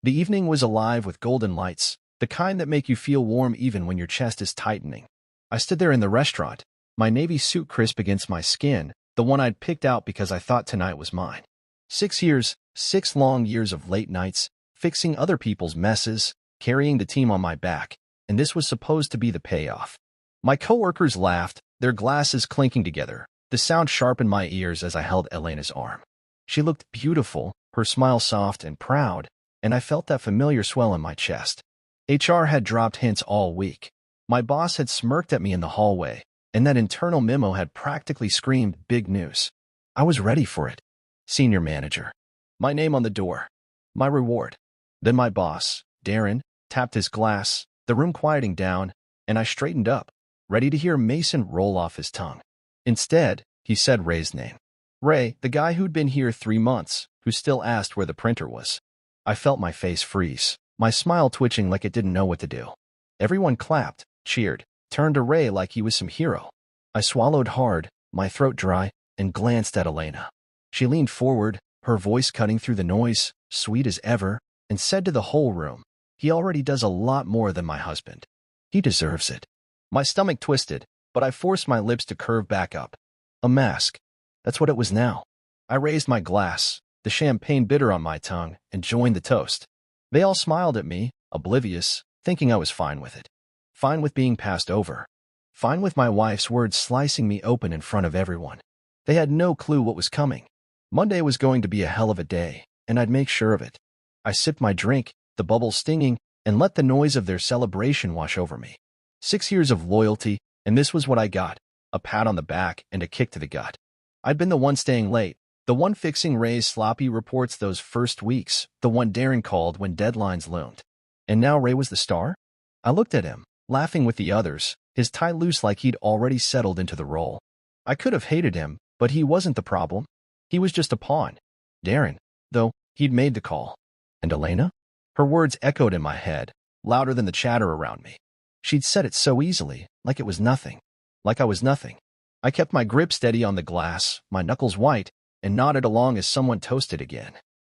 The evening was alive with golden lights, the kind that make you feel warm even when your chest is tightening. I stood there in the restaurant, my navy suit crisp against my skin, the one I'd picked out because I thought tonight was mine. 6 years, 6 long years of late nights, fixing other people's messes, carrying the team on my back, and this was supposed to be the payoff. My coworkers laughed, their glasses clinking together. The sound sharpened my ears as I held Elena's arm. She looked beautiful, her smile soft and proud, and I felt that familiar swell in my chest. HR had dropped hints all week. My boss had smirked at me in the hallway, and that internal memo had practically screamed big news. I was ready for it. Senior manager. My name on the door. My reward. Then my boss, Darren, tapped his glass, the room quieting down, and I straightened up, ready to hear Mason roll off his tongue. Instead, he said Ray's name. Ray, the guy who'd been here 3 months, who still asked where the printer was. I felt my face freeze, my smile twitching like it didn't know what to do. Everyone clapped, cheered, turned to Ray like he was some hero. I swallowed hard, my throat dry, and glanced at Elena. She leaned forward, her voice cutting through the noise, sweet as ever, and said to the whole room, "He already does a lot more than my husband. He deserves it." My stomach twisted, but I forced my lips to curve back up. A mask. That's what it was now. I raised my glass, the champagne bitter on my tongue, and joined the toast. They all smiled at me, oblivious, thinking I was fine with it. Fine with being passed over. Fine with my wife's words slicing me open in front of everyone. They had no clue what was coming. Monday was going to be a hell of a day, and I'd make sure of it. I sipped my drink, the bubbles stinging, and let the noise of their celebration wash over me. 6 years of loyalty, and this was what I got, a pat on the back and a kick to the gut. I'd been the one staying late, the one fixing Ray's sloppy reports those first weeks, the one Darren called when deadlines loomed. And now Ray was the star? I looked at him, laughing with the others, his tie loose like he'd already settled into the role. I could have hated him, but he wasn't the problem. He was just a pawn. Darren, though, he'd made the call. And Elena? Her words echoed in my head, louder than the chatter around me. She'd said it so easily, like it was nothing. Like I was nothing. I kept my grip steady on the glass, my knuckles white, and nodded along as someone toasted again.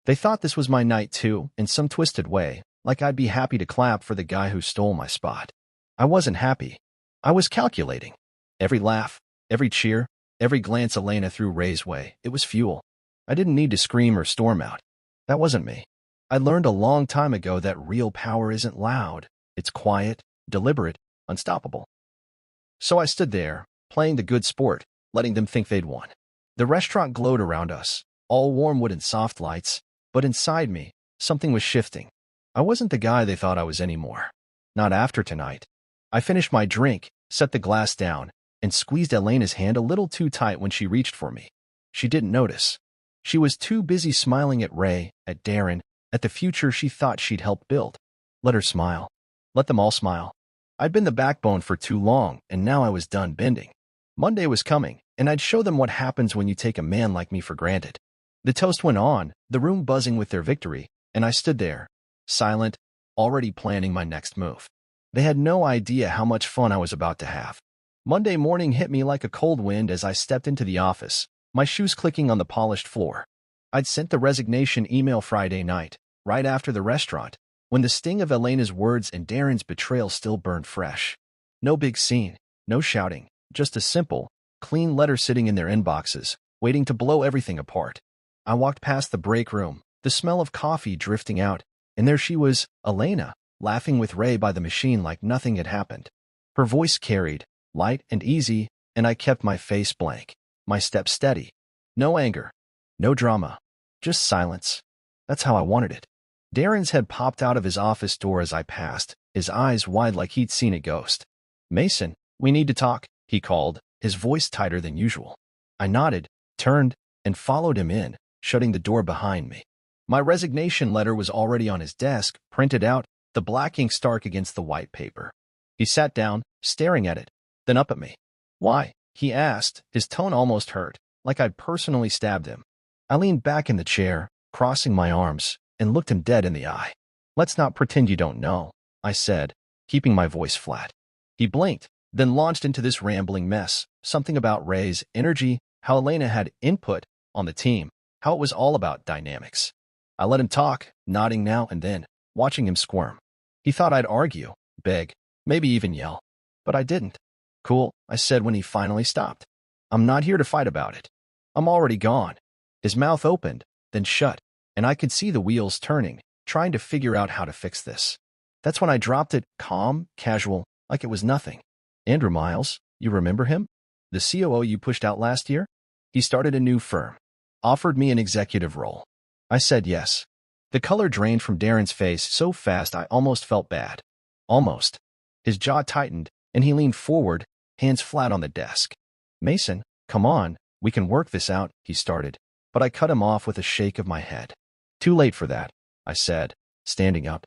They thought this was my night too, in some twisted way, like I'd be happy to clap for the guy who stole my spot. I wasn't happy. I was calculating. Every laugh, every cheer, every glance Elena threw Ray's way, it was fuel. I didn't need to scream or storm out. That wasn't me. I learned a long time ago that real power isn't loud. It's quiet, deliberate, unstoppable. So I stood there, playing the good sport, letting them think they'd won. The restaurant glowed around us, all warm wood and soft lights, but inside me, something was shifting. I wasn't the guy they thought I was anymore. Not after tonight. I finished my drink, set the glass down, and squeezed Elena's hand a little too tight when she reached for me. She didn't notice. She was too busy smiling at Ray, at Darren, at the future she thought she'd helped build. Let her smile. Let them all smile. I'd been the backbone for too long, and now I was done bending. Monday was coming, and I'd show them what happens when you take a man like me for granted. The toast went on, the room buzzing with their victory, and I stood there, silent, already planning my next move. They had no idea how much fun I was about to have. Monday morning hit me like a cold wind as I stepped into the office, my shoes clicking on the polished floor. I'd sent the resignation email Friday night, right after the restaurant, when the sting of Elena's words and Darren's betrayal still burned fresh. No big scene, no shouting, just a simple, clean letter sitting in their inboxes, waiting to blow everything apart. I walked past the break room, the smell of coffee drifting out, and there she was, Elena, laughing with Ray by the machine like nothing had happened. Her voice carried, light and easy, and I kept my face blank, my steps steady. No anger, no drama, just silence. That's how I wanted it. Darren's head popped out of his office door as I passed, his eyes wide like he'd seen a ghost. "Mason, we need to talk," he called, his voice tighter than usual. I nodded, turned, and followed him in, shutting the door behind me. My resignation letter was already on his desk, printed out, the black ink stark against the white paper. He sat down, staring at it, then up at me. "Why?" he asked, his tone almost hurt, like I'd personally stabbed him. I leaned back in the chair, crossing my arms, and looked him dead in the eye. "Let's not pretend you don't know," I said, keeping my voice flat. He blinked, then launched into this rambling mess, something about Ray's energy, how Elena had input on the team, how it was all about dynamics. I let him talk, nodding now and then, watching him squirm. He thought I'd argue, beg, maybe even yell. But I didn't. Cool, I said when he finally stopped. I'm not here to fight about it. I'm already gone. His mouth opened, then shut, and I could see the wheels turning, trying to figure out how to fix this. That's when I dropped it, calm, casual, like it was nothing. Andrew Miles, you remember him? The COO you pushed out last year? He started a new firm. Offered me an executive role. I said yes. The color drained from Darren's face so fast I almost felt bad. Almost. His jaw tightened, and he leaned forward, hands flat on the desk. Mason, come on, we can work this out, he started, but I cut him off with a shake of my head. Too late for that, I said, standing up.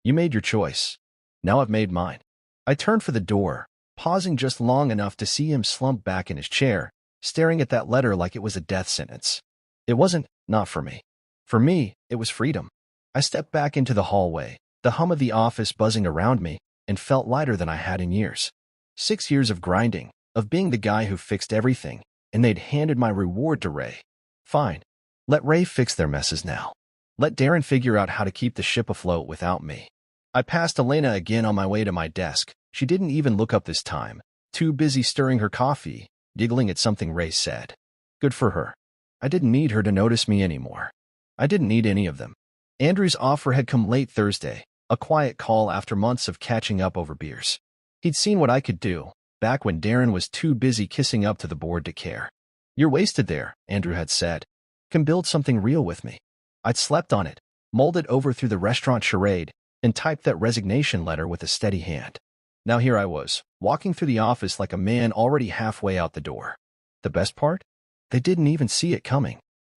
You made your choice. Now I've made mine. I turned for the door, pausing just long enough to see him slump back in his chair, staring at that letter like it was a death sentence. It wasn't, not for me. For me, it was freedom. I stepped back into the hallway, the hum of the office buzzing around me, and felt lighter than I had in years. 6 years of grinding, of being the guy who fixed everything, and they'd handed my reward to Ray. Fine. Let Ray fix their messes now. Let Darren figure out how to keep the ship afloat without me. I passed Elena again on my way to my desk. She didn't even look up this time, too busy stirring her coffee, giggling at something Ray said. Good for her. I didn't need her to notice me anymore. I didn't need any of them. Andrew's offer had come late Thursday, a quiet call after months of catching up over beers. He'd seen what I could do, back when Darren was too busy kissing up to the board to care. You're wasted there, Andrew had said. Can build something real with me. I'd slept on it, mulled it over through the restaurant charade, and typed that resignation letter with a steady hand. Now here I was, walking through the office like a man already halfway out the door. The best part? They didn't even see it coming.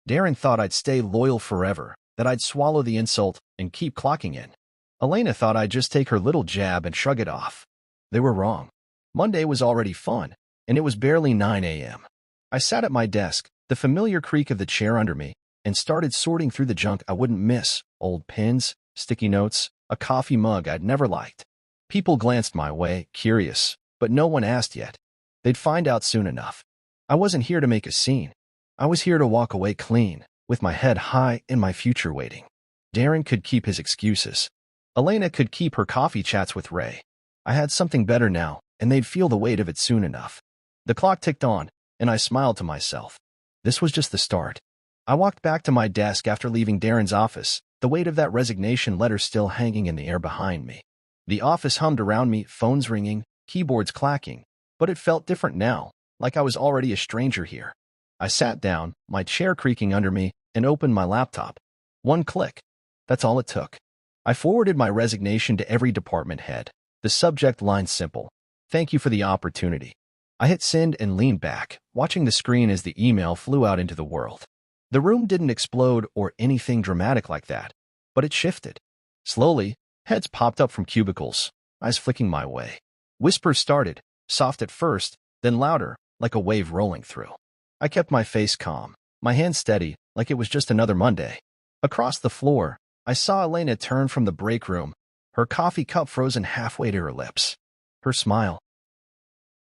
Darren thought I'd stay loyal forever, that I'd swallow the insult and keep clocking in. Elena thought I'd just take her little jab and shrug it off. They were wrong. Monday was already fun, and it was barely 9 a.m. I sat at my desk, the familiar creak of the chair under me, and started sorting through the junk I wouldn't miss, old pins, sticky notes, a coffee mug I'd never liked. People glanced my way, curious, but no one asked yet. They'd find out soon enough. I wasn't here to make a scene. I was here to walk away clean, with my head high and my future waiting. Darren could keep his excuses. Elena could keep her coffee chats with Ray. I had something better now, and they'd feel the weight of it soon enough. The clock ticked on, and I smiled to myself. This was just the start. I walked back to my desk after leaving Darren's office, the weight of that resignation letter still hanging in the air behind me. The office hummed around me, phones ringing, keyboards clacking, but it felt different now, like I was already a stranger here. I sat down, my chair creaking under me, and opened my laptop. One click. That's all it took. I forwarded my resignation to every department head. The subject line simple. Thank you for the opportunity. I hit send and leaned back, watching the screen as the email flew out into the world. The room didn't explode or anything dramatic like that, but it shifted. Slowly, heads popped up from cubicles, eyes flicking my way. Whispers started, soft at first, then louder, like a wave rolling through. I kept my face calm, my hands steady, like it was just another Monday. Across the floor, I saw Elena turn from the break room, her coffee cup frozen halfway to her lips. Her smile,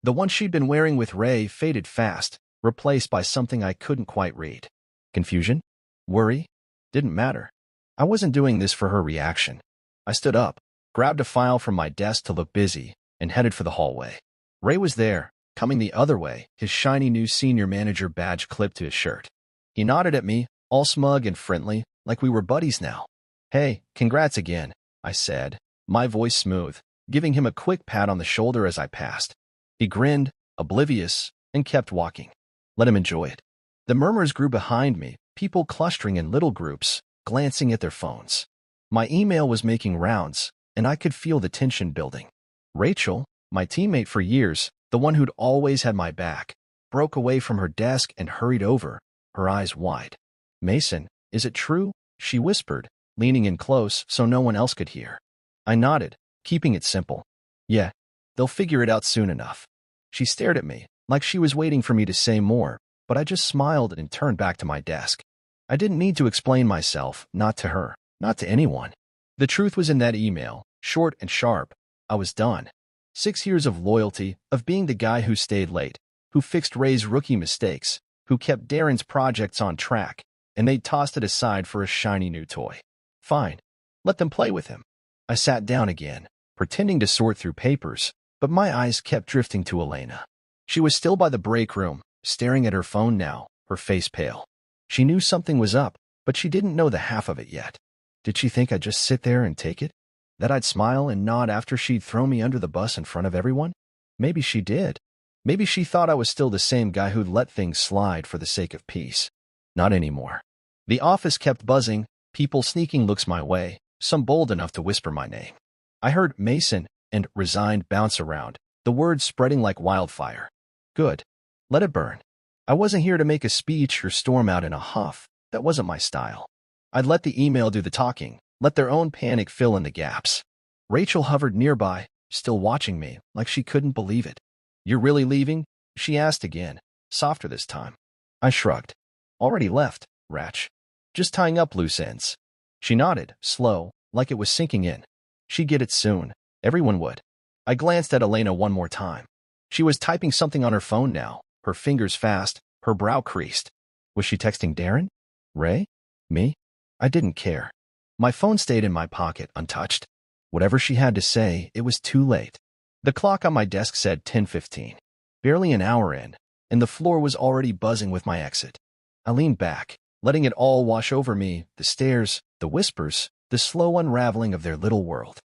the one she'd been wearing with Ray, faded fast, replaced by something I couldn't quite read. Confusion? Worry? Didn't matter. I wasn't doing this for her reaction. I stood up, grabbed a file from my desk to look busy, and headed for the hallway. Ray was there, coming the other way, his shiny new senior manager badge clipped to his shirt. He nodded at me, all smug and friendly, like we were buddies now. Hey, congrats again, I said, my voice smooth, giving him a quick pat on the shoulder as I passed. He grinned, oblivious, and kept walking. Let him enjoy it. The murmurs grew behind me, people clustering in little groups, glancing at their phones. My email was making rounds, and I could feel the tension building. Rachel, my teammate for years, the one who'd always had my back, broke away from her desk and hurried over, her eyes wide. Mason, is it true? She whispered, leaning in close so no one else could hear. I nodded, keeping it simple. Yeah, they'll figure it out soon enough. She stared at me, like she was waiting for me to say more, but I just smiled and turned back to my desk. I didn't need to explain myself, not to her, not to anyone. The truth was in that email, short and sharp. I was done. 6 years of loyalty, of being the guy who stayed late, who fixed Ray's rookie mistakes, who kept Darren's projects on track, and they'd tossed it aside for a shiny new toy. Fine. Let them play with him. I sat down again, pretending to sort through papers, but my eyes kept drifting to Elena. She was still by the break room, staring at her phone now, her face pale. She knew something was up, but she didn't know the half of it yet. Did she think I'd just sit there and take it? That I'd smile and nod after she'd throw me under the bus in front of everyone? Maybe she did. Maybe she thought I was still the same guy who'd let things slide for the sake of peace. Not anymore. The office kept buzzing, people sneaking looks my way, some bold enough to whisper my name. I heard Mason and resigned bounce around, the words spreading like wildfire. Good. Let it burn. I wasn't here to make a speech or storm out in a huff. That wasn't my style. I'd let the email do the talking, let their own panic fill in the gaps. Rachel hovered nearby, still watching me, like she couldn't believe it. You're really leaving? She asked again, softer this time. I shrugged. Already left, Ratch. Just tying up loose ends. She nodded, slow, like it was sinking in. She'd get it soon. Everyone would. I glanced at Elena one more time. She was typing something on her phone now, her fingers fast, her brow creased. Was she texting Darren? Ray? Me? I didn't care. My phone stayed in my pocket, untouched. Whatever she had to say, it was too late. The clock on my desk said 10:15. Barely an hour in, and the floor was already buzzing with my exit. I leaned back, letting it all wash over me, the stares, the whispers, the slow unraveling of their little world.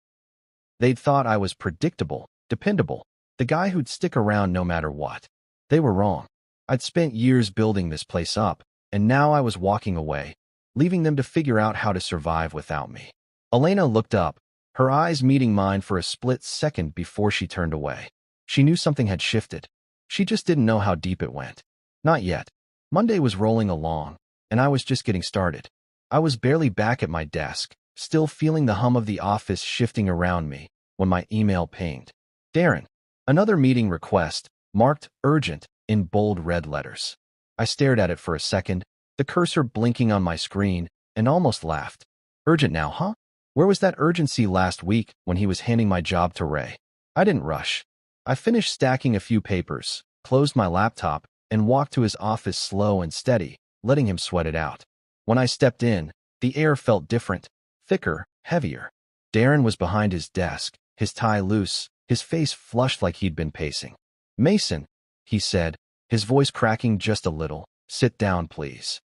They'd thought I was predictable, dependable, the guy who'd stick around no matter what. They were wrong. I'd spent years building this place up, and now I was walking away, leaving them to figure out how to survive without me. Elena looked up, her eyes meeting mine for a split second before she turned away. She knew something had shifted. She just didn't know how deep it went. Not yet. Monday was rolling along, and I was just getting started. I was barely back at my desk, still feeling the hum of the office shifting around me, when my email pinged. Darren. Another meeting request, marked urgent in bold red letters. I stared at it for a second, the cursor blinking on my screen, and almost laughed. Urgent now, huh? Where was that urgency last week when he was handing my job to Ray? I didn't rush. I finished stacking a few papers, closed my laptop, and walked to his office slow and steady, letting him sweat it out. When I stepped in, the air felt different, thicker, heavier. Darren was behind his desk, his tie loose, his face flushed like he'd been pacing. Mason, he said, his voice cracking just a little, sit down, please.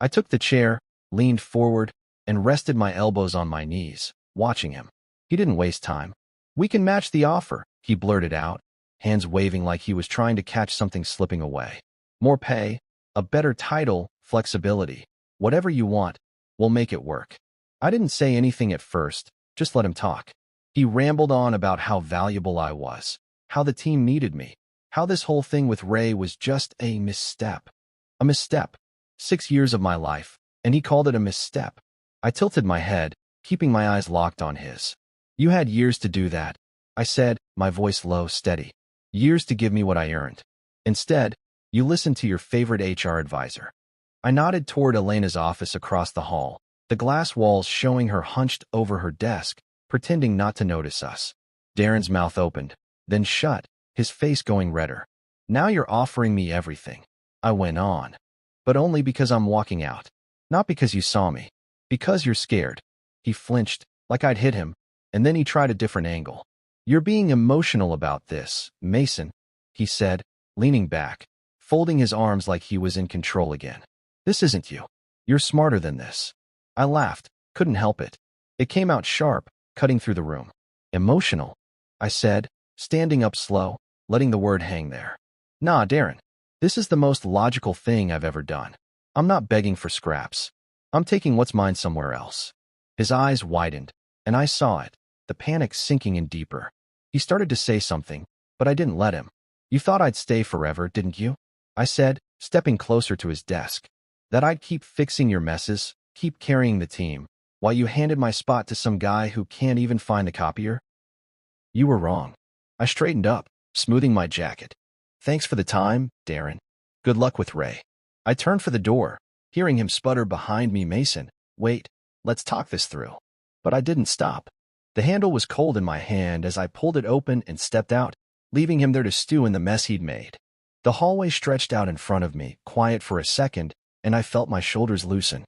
I took the chair, leaned forward, and rested my elbows on my knees, watching him. He didn't waste time. We can match the offer, he blurted out, hands waving like he was trying to catch something slipping away. More pay, a better title, flexibility. Whatever you want, we'll make it work. I didn't say anything at first, just let him talk. He rambled on about how valuable I was, how the team needed me, how this whole thing with Ray was just a misstep. A misstep. 6 years of my life, and he called it a misstep. I tilted my head, keeping my eyes locked on his. You had years to do that, I said, my voice low, steady. Years to give me what I earned. Instead, you listened to your favorite HR advisor. I nodded toward Elena's office across the hall, the glass walls showing her hunched over her desk, pretending not to notice us. Darren's mouth opened, then shut, his face going redder. Now you're offering me everything. I went on. But only because I'm walking out. Not because you saw me. Because you're scared. He flinched, like I'd hit him, and then he tried a different angle. You're being emotional about this, Mason, he said, leaning back, folding his arms like he was in control again. This isn't you. You're smarter than this. I laughed, couldn't help it. It came out sharp, cutting through the room. Emotional, I said, standing up slow, letting the word hang there. Nah, Darren. This is the most logical thing I've ever done. I'm not begging for scraps. I'm taking what's mine somewhere else. His eyes widened, and I saw it, the panic sinking in deeper. He started to say something, but I didn't let him. You thought I'd stay forever, didn't you? I said, stepping closer to his desk. That I'd keep fixing your messes, keep carrying the team, while you handed my spot to some guy who can't even find the copier? You were wrong. I straightened up, smoothing my jacket. Thanks for the time, Darren. Good luck with Ray. I turned for the door, hearing him sputter behind me, Mason. Wait, let's talk this through. But I didn't stop. The handle was cold in my hand as I pulled it open and stepped out, leaving him there to stew in the mess he'd made. The hallway stretched out in front of me, quiet for a second, and I felt my shoulders loosen.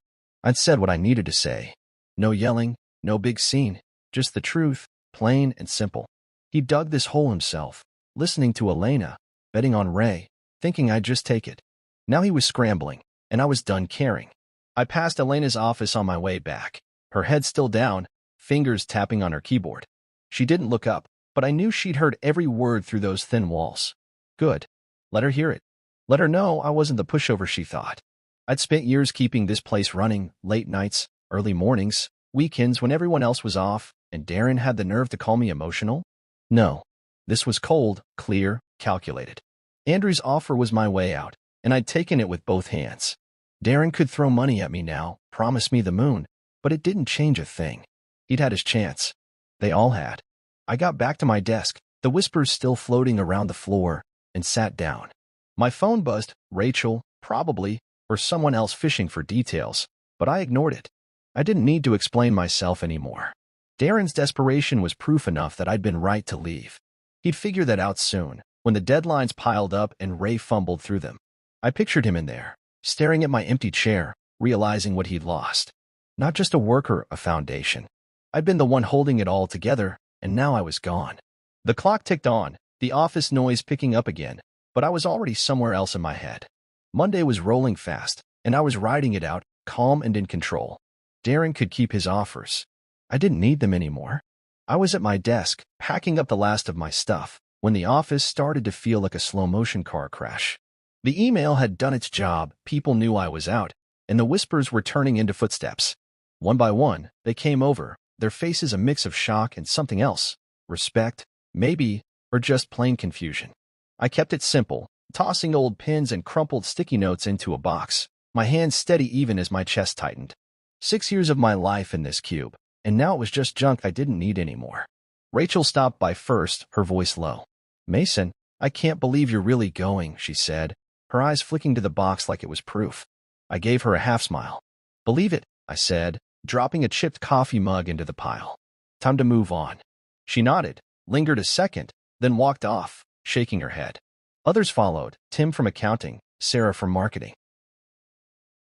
I'd said what I needed to say. No yelling, no big scene, just the truth, plain and simple. He dug this hole himself, listening to Elena, betting on Ray, thinking I'd just take it. Now he was scrambling, and I was done caring. I passed Elena's office on my way back, her head still down, fingers tapping on her keyboard. She didn't look up, but I knew she'd heard every word through those thin walls. Good. Let her hear it. Let her know I wasn't the pushover she thought. I'd spent years keeping this place running, late nights, early mornings, weekends when everyone else was off, and Darren had the nerve to call me emotional? No. This was cold, clear, calculated. Andrew's offer was my way out, and I'd taken it with both hands. Darren could throw money at me now, promise me the moon, but it didn't change a thing. He'd had his chance. They all had. I got back to my desk, the whispers still floating around the floor, and sat down. My phone buzzed, Rachel, probably, or someone else fishing for details, but I ignored it. I didn't need to explain myself anymore. Darren's desperation was proof enough that I'd been right to leave. He'd figure that out soon, when the deadlines piled up and Ray fumbled through them. I pictured him in there, staring at my empty chair, realizing what he'd lost. Not just a worker, a foundation. I'd been the one holding it all together, and now I was gone. The clock ticked on, the office noise picking up again, but I was already somewhere else in my head. Monday was rolling fast, and I was riding it out, calm and in control. Darren could keep his offers. I didn't need them anymore. I was at my desk, packing up the last of my stuff, when the office started to feel like a slow-motion car crash. The email had done its job, people knew I was out, and the whispers were turning into footsteps. One by one, they came over, their faces a mix of shock and something else. Respect, maybe, or just plain confusion. I kept it simple, tossing old pins and crumpled sticky notes into a box, my hands steady even as my chest tightened. 6 years of my life in this cube, and now it was just junk I didn't need anymore. Rachel stopped by first, her voice low. "Mason, I can't believe you're really going," she said, her eyes flicking to the box like it was proof. I gave her a half-smile. "Believe it," I said, dropping a chipped coffee mug into the pile. "Time to move on." She nodded, lingered a second, then walked off, shaking her head. Others followed, Tim from accounting, Sarah from marketing.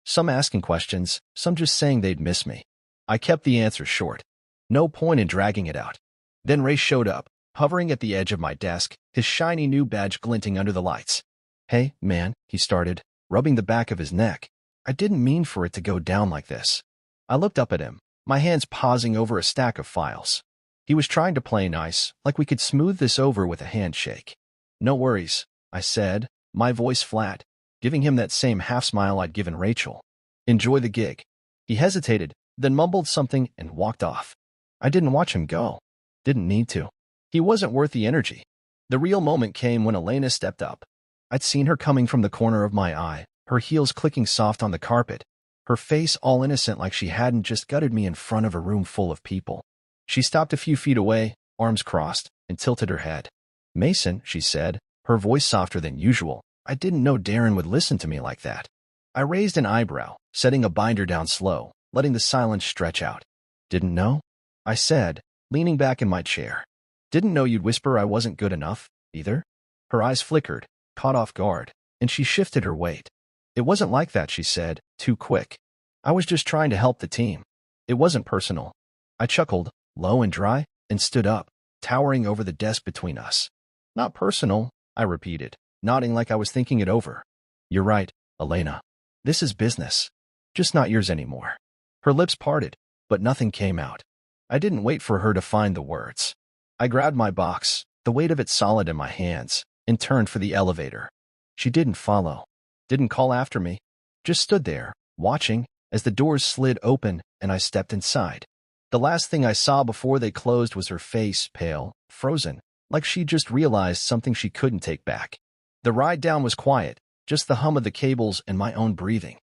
Some asking questions, some just saying they'd miss me. I kept the answers short. No point in dragging it out. Then Ray showed up, hovering at the edge of my desk, his shiny new badge glinting under the lights. "Hey, man," he started, rubbing the back of his neck. "I didn't mean for it to go down like this." I looked up at him, my hands pausing over a stack of files. He was trying to play nice, like we could smooth this over with a handshake. "No worries," I said, my voice flat, giving him that same half-smile I'd given Rachel. "Enjoy the gig." He hesitated, then mumbled something and walked off. I didn't watch him go. Didn't need to. He wasn't worth the energy. The real moment came when Elena stepped up. I'd seen her coming from the corner of my eye, her heels clicking soft on the carpet, her face all innocent like she hadn't just gutted me in front of a room full of people. She stopped a few feet away, arms crossed, and tilted her head. "Mason," she said, her voice softer than usual. I didn't know Darren would listen to me like that. I raised an eyebrow, setting a binder down slow, letting the silence stretch out. "Didn't know?" I said, leaning back in my chair. "Didn't know you'd whisper I wasn't good enough, either?" Her eyes flickered, caught off guard, and she shifted her weight. "It wasn't like that," she said, too quick. "I was just trying to help the team. It wasn't personal." I chuckled, low and dry, and stood up, towering over the desk between us. "Not personal," I repeated, nodding like I was thinking it over. "You're right, Elena. This is business. Just not yours anymore." Her lips parted, but nothing came out. I didn't wait for her to find the words. I grabbed my box, the weight of it solid in my hands, and turned for the elevator. She didn't follow, didn't call after me, just stood there, watching, as the doors slid open and I stepped inside. The last thing I saw before they closed was her face, pale, frozen, like she'd just realized something she couldn't take back. The ride down was quiet, just the hum of the cables and my own breathing.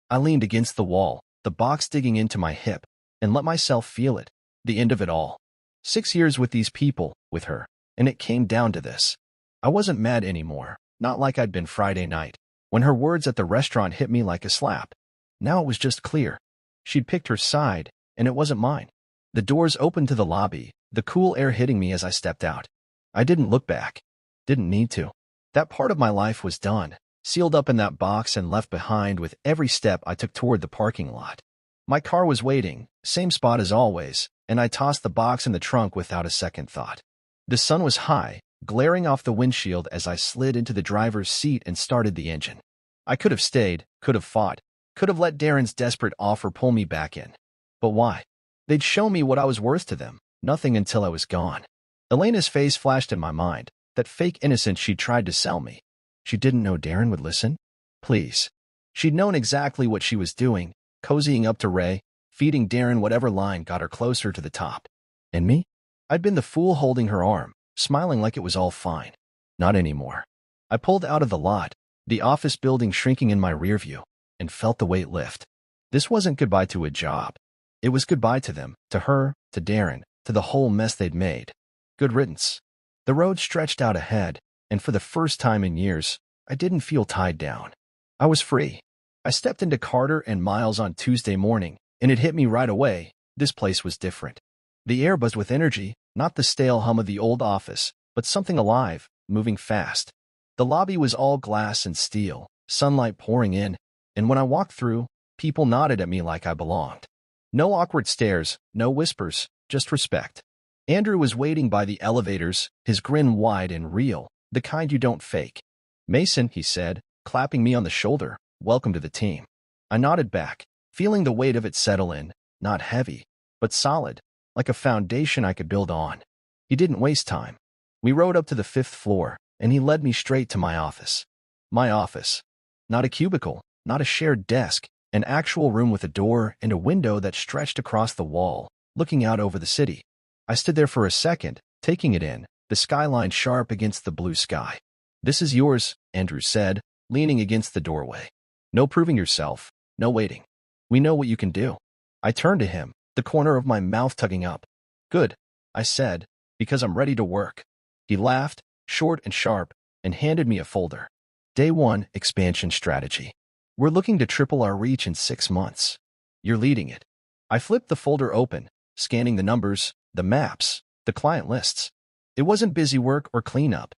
I leaned against the wall, the box digging into my hip, and let myself feel it, the end of it all. 6 years with these people, with her, and it came down to this. I wasn't mad anymore, not like I'd been Friday night, when her words at the restaurant hit me like a slap. Now it was just clear. She'd picked her side, and it wasn't mine. The doors opened to the lobby, the cool air hitting me as I stepped out. I didn't look back. Didn't need to. That part of my life was done, sealed up in that box and left behind with every step I took toward the parking lot. My car was waiting, same spot as always, and I tossed the box in the trunk without a second thought. The sun was high, glaring off the windshield as I slid into the driver's seat and started the engine. I could have stayed, could have fought, could have let Darren's desperate offer pull me back in. But why? They'd show me what I was worth to them, nothing until I was gone. Elena's face flashed in my mind, that fake innocence she'd tried to sell me. She didn't know Darren would listen? Please. She'd known exactly what she was doing, cozying up to Ray, feeding Darren whatever line got her closer to the top. And me? I'd been the fool holding her arm, smiling like it was all fine. Not anymore. I pulled out of the lot, the office building shrinking in my rear view, and felt the weight lift. This wasn't goodbye to a job. It was goodbye to them, to her, to Darren, to the whole mess they'd made. Good riddance. The road stretched out ahead, and for the first time in years, I didn't feel tied down. I was free. I stepped into Carter and Miles on Tuesday morning, and it hit me right away. This place was different. The air buzzed with energy, not the stale hum of the old office, but something alive, moving fast. The lobby was all glass and steel, sunlight pouring in, and when I walked through, people nodded at me like I belonged. No awkward stares, no whispers, just respect. Andrew was waiting by the elevators, his grin wide and real, the kind you don't fake. "Mason," he said, clapping me on the shoulder, "welcome to the team." I nodded back, feeling the weight of it settle in, not heavy, but solid, like a foundation I could build on. He didn't waste time. We rode up to the 5th floor, and he led me straight to my office. My office. Not a cubicle, not a shared desk, an actual room with a door and a window that stretched across the wall, looking out over the city. I stood there for a second, taking it in, the skyline sharp against the blue sky. "This is yours," Andrew said, leaning against the doorway. "No proving yourself, no waiting. We know what you can do." I turned to him, the corner of my mouth tugging up. "Good," I said, "because I'm ready to work." He laughed, short and sharp, and handed me a folder. Day 1, Expansion Strategy. "We're looking to triple our reach in 6 months. You're leading it." I flipped the folder open, scanning the numbers, the maps, the client lists. It wasn't busy work or cleanup.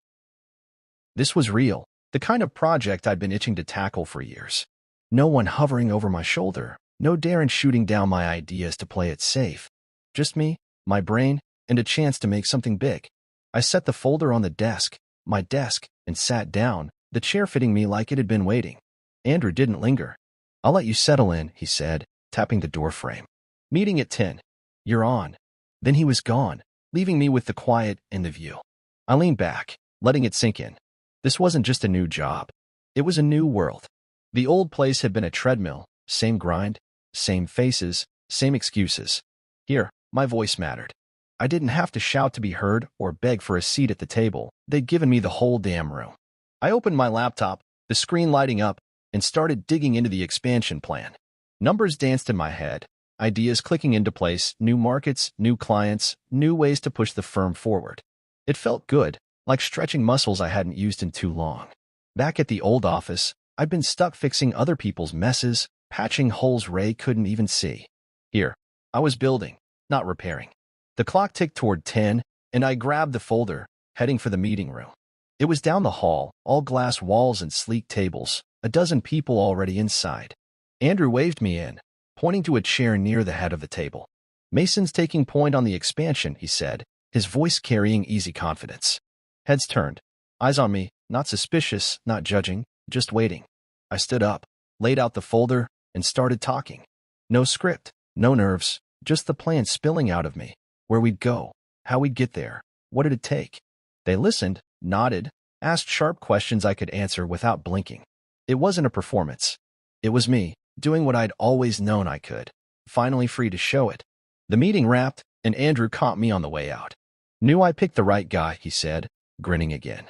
This was real, the kind of project I'd been itching to tackle for years. No one hovering over my shoulder, no Darren shooting down my ideas to play it safe. Just me, my brain, and a chance to make something big. I set the folder on the desk, my desk, and sat down, the chair fitting me like it had been waiting. Andrew didn't linger. "I'll let you settle in," he said, tapping the door frame. "Meeting at 10. You're on." Then he was gone, leaving me with the quiet and the view. I leaned back, letting it sink in. This wasn't just a new job. It was a new world. The old place had been a treadmill, same grind, same faces, same excuses. Here, my voice mattered. I didn't have to shout to be heard or beg for a seat at the table. They'd given me the whole damn room. I opened my laptop, the screen lighting up, and started digging into the expansion plan. Numbers danced in my head, ideas clicking into place, new markets, new clients, new ways to push the firm forward. It felt good, like stretching muscles I hadn't used in too long. Back at the old office, I'd been stuck fixing other people's messes, patching holes Ray couldn't even see. Here, I was building, not repairing. The clock ticked toward 10, and I grabbed the folder, heading for the meeting room. It was down the hall, all glass walls and sleek tables, a dozen people already inside. Andrew waved me in, pointing to a chair near the head of the table. "Mason's taking point on the expansion," he said, his voice carrying easy confidence. Heads turned, eyes on me, not suspicious, not judging, just waiting. I stood up, laid out the folder, and started talking. No script, no nerves, just the plan spilling out of me. Where we'd go, how we'd get there, what it'd take. They listened, nodded, asked sharp questions I could answer without blinking. It wasn't a performance. It was me, doing what I'd always known I could, finally free to show it. The meeting wrapped, and Andrew caught me on the way out. "Knew I picked the right guy," he said, grinning again.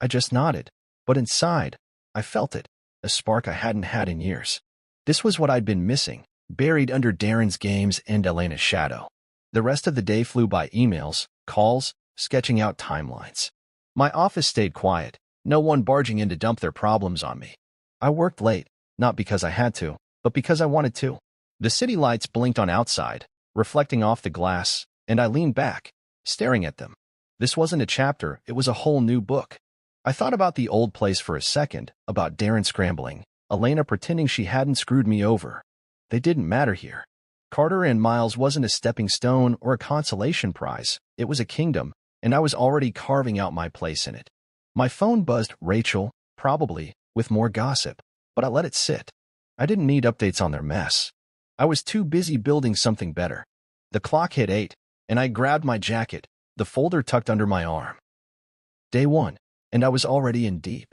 I just nodded, but inside, I felt it, a spark I hadn't had in years. This was what I'd been missing, buried under Darren's games and Elena's shadow. The rest of the day flew by emails, calls, sketching out timelines. My office stayed quiet, no one barging in to dump their problems on me. I worked late, not because I had to, but because I wanted to. The city lights blinked on outside, reflecting off the glass, and I leaned back, staring at them. This wasn't a chapter, it was a whole new book. I thought about the old place for a second, about Darren scrambling, Elena pretending she hadn't screwed me over. They didn't matter here. Carter and Miles wasn't a stepping stone or a consolation prize. It was a kingdom, and I was already carving out my place in it. My phone buzzed Rachel, probably, with more gossip, but I let it sit. I didn't need updates on their mess. I was too busy building something better. The clock hit 8, and I grabbed my jacket, the folder tucked under my arm. Day 1, and I was already in deep.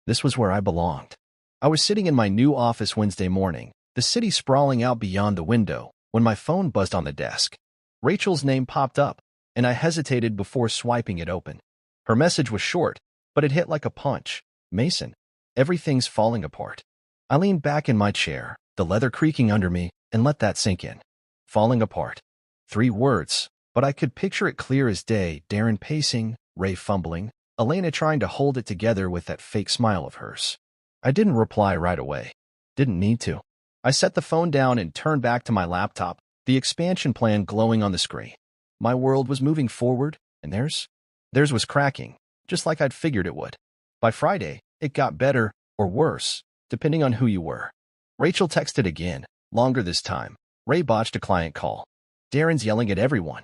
This was where I belonged. I was sitting in my new office Wednesday morning, the city sprawling out beyond the window, when my phone buzzed on the desk. Rachel's name popped up, and I hesitated before swiping it open. Her message was short, but it hit like a punch. Mason, everything's falling apart. I leaned back in my chair, the leather creaking under me, and let that sink in. Falling apart. 3 words, but I could picture it clear as day. Darren pacing, Ray fumbling, Elena trying to hold it together with that fake smile of hers. I didn't reply right away. Didn't need to. I set the phone down and turned back to my laptop, the expansion plan glowing on the screen. My world was moving forward, and theirs was cracking, just like I'd figured it would. By Friday, it got better or worse, depending on who you were. Rachel texted again, longer this time. Ray botched a client call. Darren's yelling at everyone.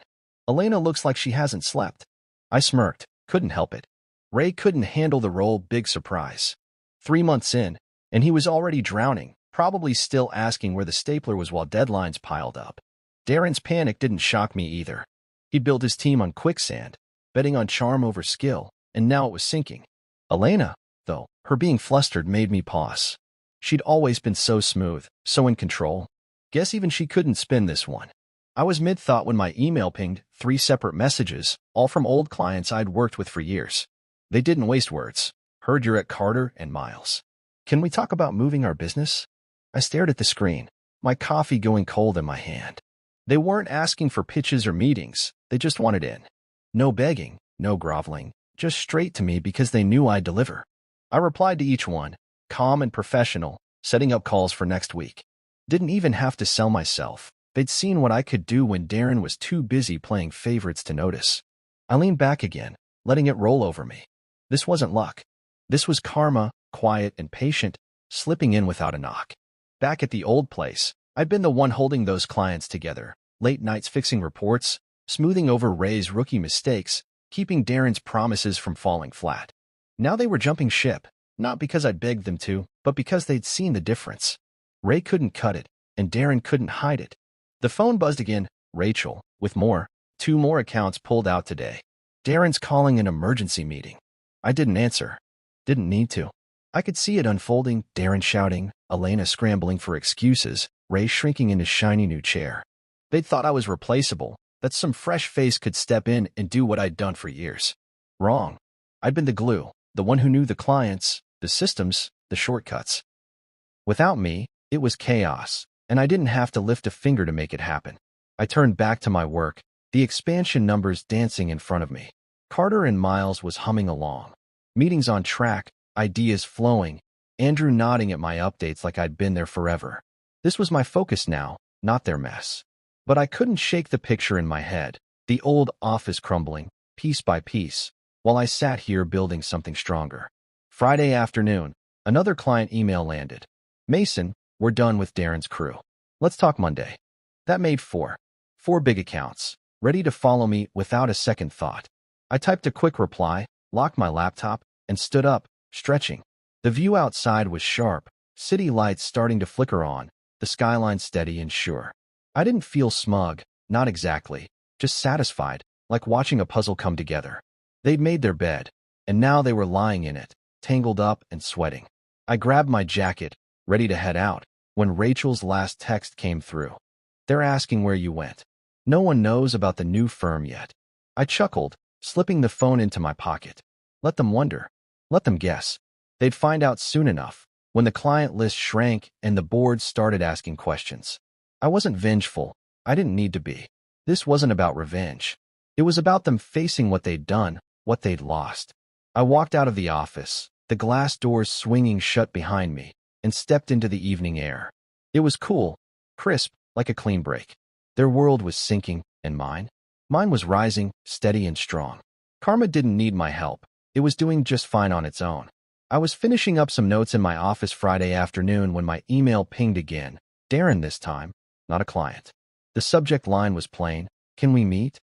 Elena looks like she hasn't slept. I smirked, couldn't help it. Ray couldn't handle the role. Big surprise. 3 months in, and he was already drowning, probably still asking where the stapler was while deadlines piled up. Darren's panic didn't shock me either. He'd built his team on quicksand, betting on charm over skill, and now it was sinking. Elena, though, her being flustered made me pause. She'd always been so smooth, so in control. Guess even she couldn't spin this one. I was mid-thought when my email pinged 3 separate messages, all from old clients I'd worked with for years. They didn't waste words. Heard you're at Carter and Miles. Can we talk about moving our business? I stared at the screen, my coffee going cold in my hand. They weren't asking for pitches or meetings. They just wanted in. No begging, no groveling, just straight to me because they knew I'd deliver. I replied to each one, calm and professional, setting up calls for next week. Didn't even have to sell myself. They'd seen what I could do when Darren was too busy playing favorites to notice. I leaned back again, letting it roll over me. This wasn't luck. This was karma, quiet and patient, slipping in without a knock. Back at the old place, I'd been the one holding those clients together, late nights fixing reports, smoothing over Ray's rookie mistakes, keeping Darren's promises from falling flat. Now they were jumping ship, not because I'd begged them to, but because they'd seen the difference. Ray couldn't cut it, and Darren couldn't hide it. The phone buzzed again. Rachel, with more. 2 more accounts pulled out today. Darren's calling an emergency meeting. I didn't answer. Didn't need to. I could see it unfolding, Darren shouting, Elena scrambling for excuses, Ray shrinking in his shiny new chair. They'd thought I was replaceable, that some fresh face could step in and do what I'd done for years. Wrong. I'd been the glue, the one who knew the clients, the systems, the shortcuts. Without me, it was chaos, and I didn't have to lift a finger to make it happen. I turned back to my work, the expansion numbers dancing in front of me. Carter and Miles was humming along. Meetings on track, ideas flowing, Andrew nodding at my updates like I'd been there forever. This was my focus now, not their mess. But I couldn't shake the picture in my head, the old office crumbling, piece by piece, while I sat here building something stronger. Friday afternoon, another client email landed. Mason, we're done with Darren's crew. Let's talk Monday. That made 4 big accounts, ready to follow me without a second thought. I typed a quick reply, locked my laptop, and stood up, stretching. The view outside was sharp, city lights starting to flicker on, the skyline steady and sure. I didn't feel smug, not exactly, just satisfied, like watching a puzzle come together. They'd made their bed, and now they were lying in it, tangled up and sweating. I grabbed my jacket, ready to head out, when Rachel's last text came through. They're asking where you went. No one knows about the new firm yet. I chuckled, slipping the phone into my pocket. Let them wonder. Let them guess. They'd find out soon enough, when the client list shrank and the board started asking questions. I wasn't vengeful. I didn't need to be. This wasn't about revenge. It was about them facing what they'd done, what they'd lost. I walked out of the office, the glass doors swinging shut behind me, and stepped into the evening air. It was cool, crisp, like a clean break. Their world was sinking, and mine was rising, steady and strong. Karma didn't need my help. It was doing just fine on its own. I was finishing up some notes in my office Friday afternoon when my email pinged again. Darren this time, not a client. The subject line was plain. Can we meet?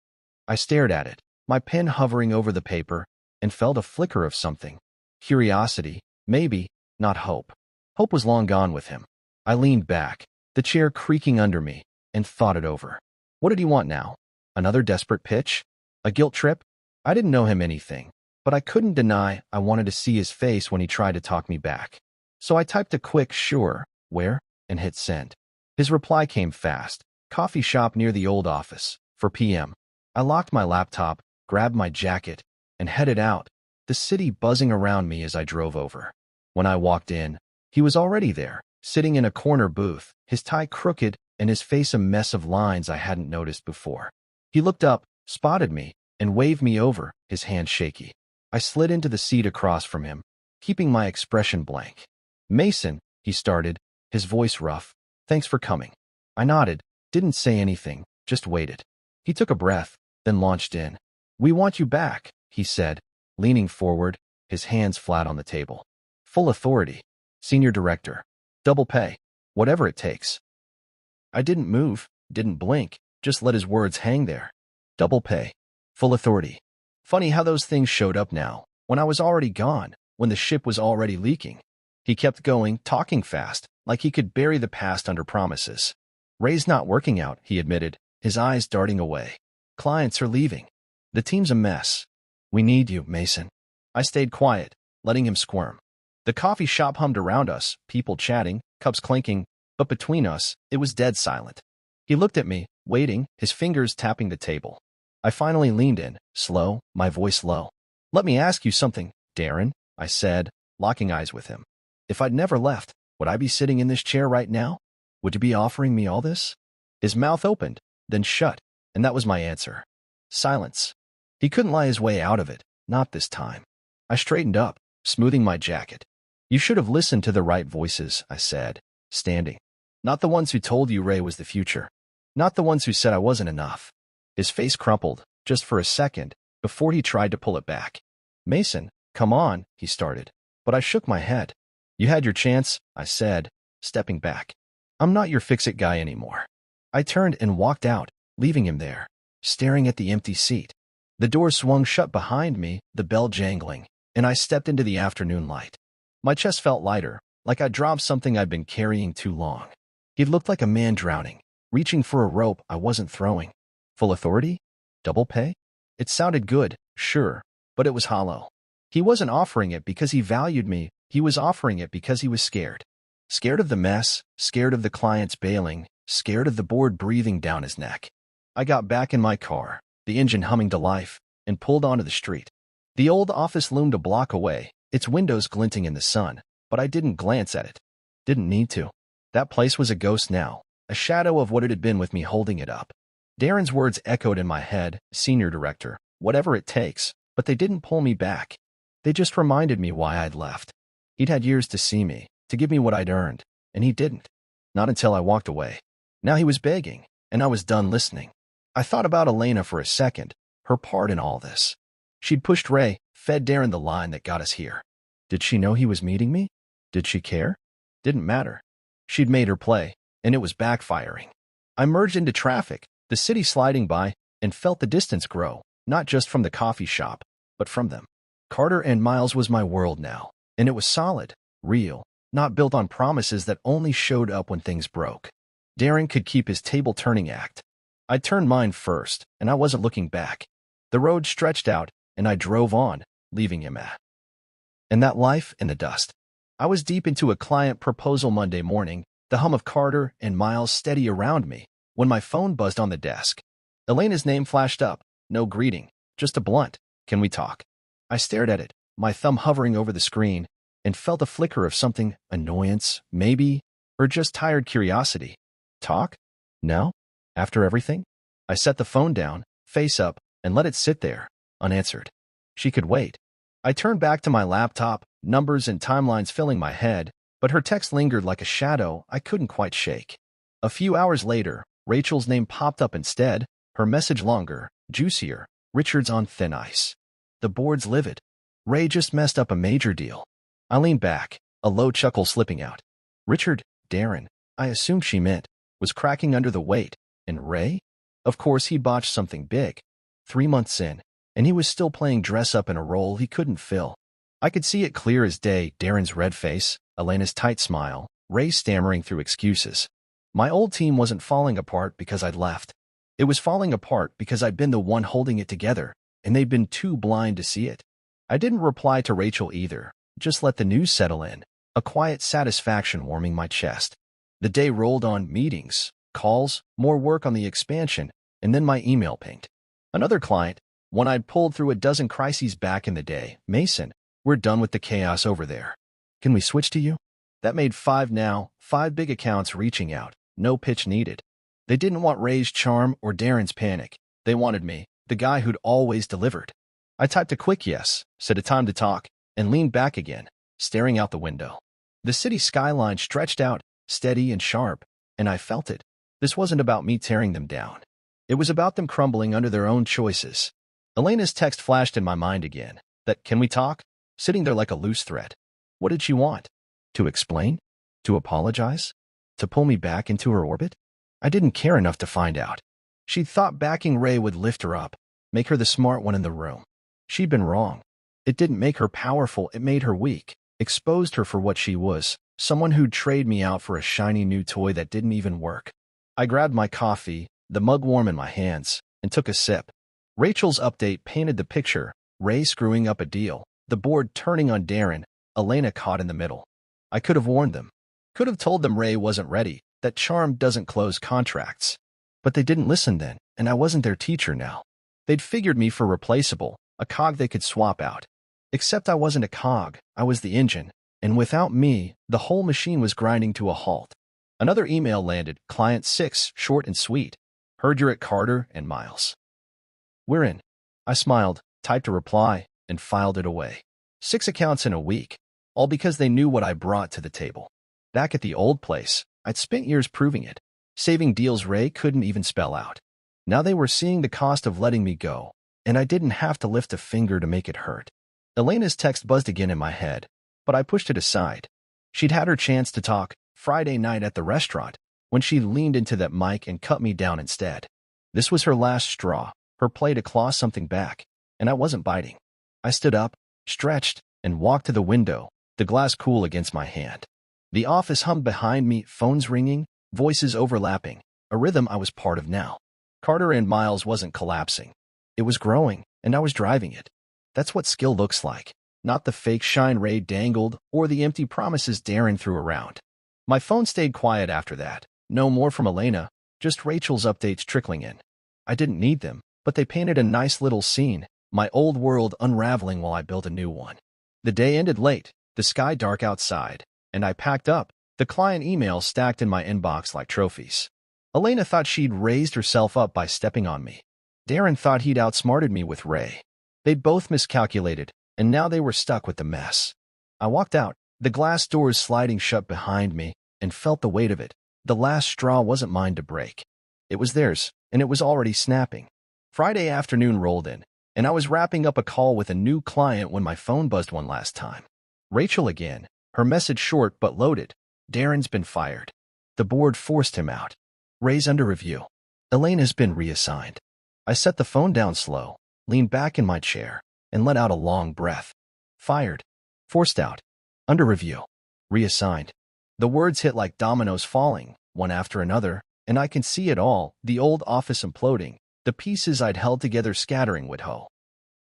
I stared at it, my pen hovering over the paper, and felt a flicker of something. Curiosity, maybe, not hope. Hope was long gone with him. I leaned back, the chair creaking under me, and thought it over. What did he want now? Another desperate pitch? A guilt trip? I didn't know him anything, but I couldn't deny I wanted to see his face when he tried to talk me back. So I typed a quick "sure, where?" and hit send. His reply came fast. Coffee shop near the old office, for PM. I locked my laptop, grabbed my jacket, and headed out, the city buzzing around me as I drove over. When I walked in, he was already there, sitting in a corner booth, his tie crooked and his face a mess of lines I hadn't noticed before. He looked up, spotted me, and waved me over, his hand shaky. I slid into the seat across from him, keeping my expression blank. "Mason," he started, his voice rough. "Thanks for coming." I nodded, didn't say anything, just waited. He took a breath, then launched in. "We want you back," he said, leaning forward, his hands flat on the table. "Full authority. Senior director. Double pay. Whatever it takes." I didn't move, didn't blink, just let his words hang there. Double pay. Full authority. Funny how those things showed up now, when I was already gone, when the ship was already leaking. He kept going, talking fast, like he could bury the past under promises. "Ray's not working out," he admitted, his eyes darting away. "Clients are leaving. The team's a mess. We need you, Mason." I stayed quiet, letting him squirm. The coffee shop hummed around us, people chatting, cups clinking, but between us, it was dead silent. He looked at me, waiting, his fingers tapping the table. I finally leaned in, slow, my voice low. "Let me ask you something, Darren," I said, locking eyes with him. "If I'd never left, would I be sitting in this chair right now? Would you be offering me all this?" His mouth opened, then shut, and that was my answer. Silence. He couldn't lie his way out of it, not this time. I straightened up, smoothing my jacket. "You should have listened to the right voices," I said, standing. "Not the ones who told you Ray was the future. Not the ones who said I wasn't enough." His face crumpled, just for a second, before he tried to pull it back. "Mason, come on," he started, but I shook my head. "You had your chance," I said, stepping back. "I'm not your fix-it guy anymore." I turned and walked out, leaving him there, staring at the empty seat. The door swung shut behind me, the bell jangling, and I stepped into the afternoon light. My chest felt lighter, like I'd dropped something I'd been carrying too long. He looked like a man drowning, reaching for a rope I wasn't throwing. Full authority? Double pay? It sounded good, sure, but it was hollow. He wasn't offering it because he valued me, he was offering it because he was scared. Scared of the mess, scared of the clients bailing, scared of the board breathing down his neck. I got back in my car, the engine humming to life, and pulled onto the street. The old office loomed a block away, its windows glinting in the sun, but I didn't glance at it. Didn't need to. That place was a ghost now, a shadow of what it had been with me holding it up. Darren's words echoed in my head, "Senior director, whatever it takes," but they didn't pull me back. They just reminded me why I'd left. He'd had years to see me, to give me what I'd earned, and he didn't. Not until I walked away. Now he was begging, and I was done listening. I thought about Elena for a second, her part in all this. She'd pushed Ray, fed Darren the line that got us here. Did she know he was meeting me? Did she care? Didn't matter. She'd made her play, and it was backfiring. I merged into traffic, the city sliding by, and felt the distance grow, not just from the coffee shop, but from them. Carter and Miles was my world now, and it was solid, real, not built on promises that only showed up when things broke. Darren could keep his table-turning act. I turned mine first, and I wasn't looking back. The road stretched out, and I drove on, leaving him at. And that life in the dust. I was deep into a client proposal Monday morning, the hum of Carter and Miles steady around me, when my phone buzzed on the desk. Elena's name flashed up, no greeting, just a blunt, "Can we talk?" I stared at it, my thumb hovering over the screen, and felt a flicker of something, annoyance, maybe, or just tired curiosity. Talk? No? After everything? I set the phone down, face up, and let it sit there, unanswered. She could wait. I turned back to my laptop, numbers and timelines filling my head, but her text lingered like a shadow I couldn't quite shake. A few hours later, Rachel's name popped up instead, her message longer, juicier, Richard's on thin ice. The board's livid. Ray just messed up a major deal. I leaned back, a low chuckle slipping out. Richard, Darren, I assumed she meant, was cracking under the weight, And Ray? Of course, he botched something big. 3 months in, and he was still playing dress-up in a role he couldn't fill. I could see it clear as day, Darren's red face, Elena's tight smile, Ray stammering through excuses. My old team wasn't falling apart because I'd left. It was falling apart because I'd been the one holding it together, and they'd been too blind to see it. I didn't reply to Rachel either, just let the news settle in, a quiet satisfaction warming my chest. The day rolled on: meetings, calls, more work on the expansion, and then my email pinged. Another client, one I'd pulled through a dozen crises back in the day. Mason, we're done with the chaos over there. Can we switch to you? That made 5 now, 5 big accounts reaching out, no pitch needed. They didn't want Ray's charm or Darren's panic. They wanted me, the guy who'd always delivered. I typed a quick yes, said a time to talk, and leaned back again, staring out the window. The city skyline stretched out, steady and sharp, and I felt it. This wasn't about me tearing them down. It was about them crumbling under their own choices. Elena's text flashed in my mind again, that "can we talk?" sitting there like a loose thread. What did she want? To explain? To apologize? To pull me back into her orbit? I didn't care enough to find out. She'd thought backing Ray would lift her up, make her the smart one in the room. She'd been wrong. It didn't make her powerful, it made her weak, exposed her for what she was, someone who'd trade me out for a shiny new toy that didn't even work. I grabbed my coffee, the mug warm in my hands, and took a sip. Rachel's update painted the picture: Ray screwing up a deal, the board turning on Darren, Elena caught in the middle. I could have warned them. Could have told them Ray wasn't ready, that charm doesn't close contracts. But they didn't listen then, and I wasn't their teacher now. They'd figured me for replaceable, a cog they could swap out. Except I wasn't a cog, I was the engine, and without me, the whole machine was grinding to a halt. Another email landed, Client 6, short and sweet. Heard you're at Carter and Miles. We're in. I smiled, typed a reply, and filed it away. 6 accounts in a week, all because they knew what I brought to the table. Back at the old place, I'd spent years proving it, saving deals Ray couldn't even spell out. Now they were seeing the cost of letting me go, and I didn't have to lift a finger to make it hurt. Elena's text buzzed again in my head, but I pushed it aside. She'd had her chance to talk Friday night at the restaurant, when she leaned into that mic and cut me down instead. This was her last straw, her play to claw something back, and I wasn't biting. I stood up, stretched, and walked to the window, the glass cool against my hand. The office hummed behind me, phones ringing, voices overlapping, a rhythm I was part of now. Carter and Miles wasn't collapsing. It was growing, and I was driving it. That's what skill looks like, not the fake shine Ray dangled or the empty promises Darren threw around. My phone stayed quiet after that. No more from Elena, just Rachel's updates trickling in. I didn't need them, but they painted a nice little scene, my old world unraveling while I built a new one. The day ended late, the sky dark outside, and I packed up, the client emails stacked in my inbox like trophies. Elena thought she'd raised herself up by stepping on me. Darren thought he'd outsmarted me with Ray. They'd both miscalculated, and now they were stuck with the mess. I walked out, the glass doors sliding shut behind me, and felt the weight of it. The last straw wasn't mine to break. It was theirs, and it was already snapping. Friday afternoon rolled in, and I was wrapping up a call with a new client when my phone buzzed one last time. Rachel again, her message short but loaded. Darren's been fired. The board forced him out. Ray's under review. Elena's been reassigned. I set the phone down slow, leaned back in my chair, and let out a long breath. Fired. Forced out. Under review. Reassigned. The words hit like dominoes falling, one after another, and I can see it all, the old office imploding, the pieces I'd held together scattering with hoe.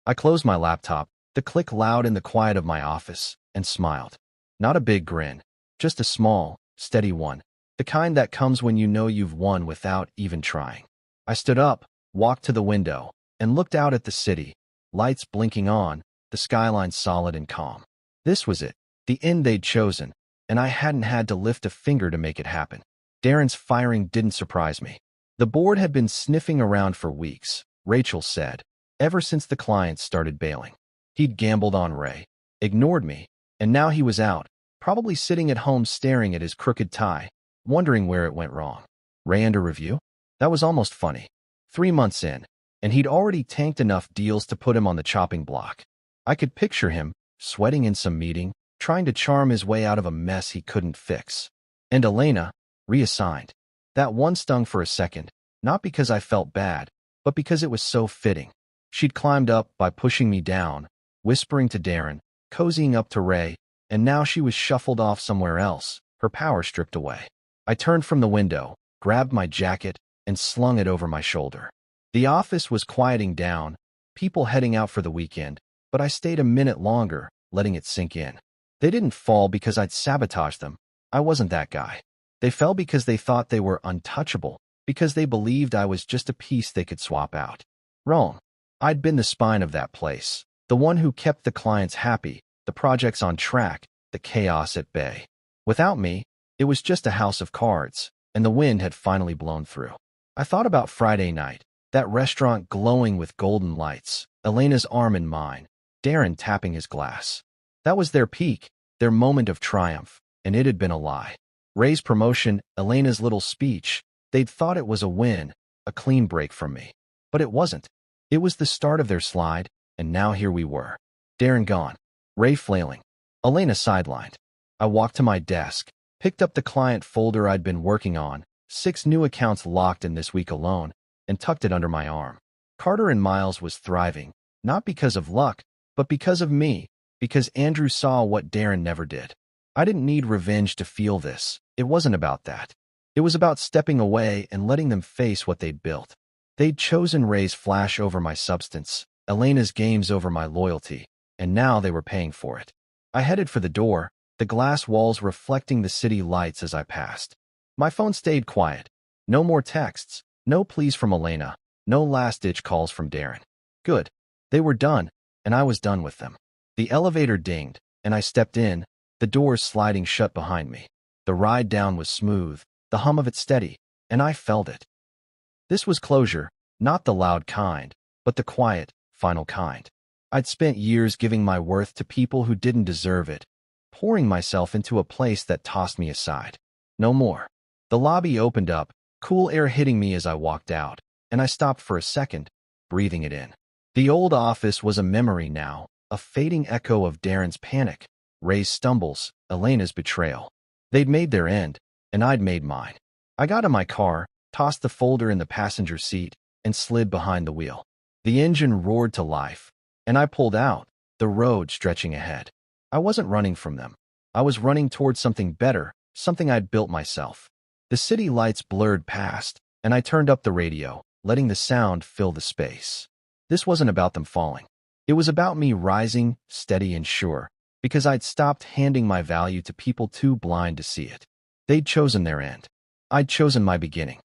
I closed my laptop, the click loud in the quiet of my office, and smiled. Not a big grin, just a small, steady one, the kind that comes when you know you've won without even trying. I stood up, walked to the window, and looked out at the city, lights blinking on, the skyline solid and calm. This was it, the end they'd chosen, and I hadn't had to lift a finger to make it happen. Darren's firing didn't surprise me. The board had been sniffing around for weeks, Rachel said, ever since the clients started bailing. He'd gambled on Ray, ignored me, and now he was out, probably sitting at home staring at his crooked tie, wondering where it went wrong. Ray under review? That was almost funny. 3 months in, and he'd already tanked enough deals to put him on the chopping block. I could picture him, sweating in some meeting, trying to charm his way out of a mess he couldn't fix. And Elena, reassigned. That one stung for a second, not because I felt bad, but because it was so fitting. She'd climbed up by pushing me down, whispering to Darren, cozying up to Ray, and now she was shuffled off somewhere else, her power stripped away. I turned from the window, grabbed my jacket, and slung it over my shoulder. The office was quieting down, people heading out for the weekend, but I stayed a minute longer, letting it sink in. They didn't fall because I'd sabotaged them. I wasn't that guy. They fell because they thought they were untouchable, because they believed I was just a piece they could swap out. Wrong. I'd been the spine of that place, the one who kept the clients happy, the projects on track, the chaos at bay. Without me, it was just a house of cards, and the wind had finally blown through. I thought about Friday night, that restaurant glowing with golden lights, Elena's arm in mine, Darren tapping his glass. That was their peak, their moment of triumph, and it had been a lie. Ray's promotion, Elena's little speech, they'd thought it was a win, a clean break from me. But it wasn't. It was the start of their slide, and now here we were. Darren gone, Ray flailing, Elena sidelined. I walked to my desk, picked up the client folder I'd been working on, 6 new accounts locked in this week alone, and tucked it under my arm. Carter and Miles was thriving, not because of luck, but because of me, because Andrew saw what Darren never did. I didn't need revenge to feel this. It wasn't about that. It was about stepping away and letting them face what they'd built. They'd chosen Ray's flash over my substance, Elena's games over my loyalty, and now they were paying for it. I headed for the door, the glass walls reflecting the city lights as I passed. My phone stayed quiet. No more texts, no pleas from Elena, no last-ditch calls from Darren. Good. They were done, and I was done with them. The elevator dinged, and I stepped in, the doors sliding shut behind me. The ride down was smooth, the hum of it steady, and I felt it. This was closure, not the loud kind, but the quiet, final kind. I'd spent years giving my worth to people who didn't deserve it, pouring myself into a place that tossed me aside. No more. The lobby opened up, cool air hitting me as I walked out, and I stopped for a second, breathing it in. The old office was a memory now, a fading echo of Darren's panic, Ray's stumbles, Elena's betrayal. They'd made their end, and I'd made mine. I got in my car, tossed the folder in the passenger seat, and slid behind the wheel. The engine roared to life, and I pulled out, the road stretching ahead. I wasn't running from them. I was running towards something better, something I'd built myself. The city lights blurred past, and I turned up the radio, letting the sound fill the space. This wasn't about them falling. It was about me rising, steady and sure, because I'd stopped handing my value to people too blind to see it. They'd chosen their end. I'd chosen my beginning.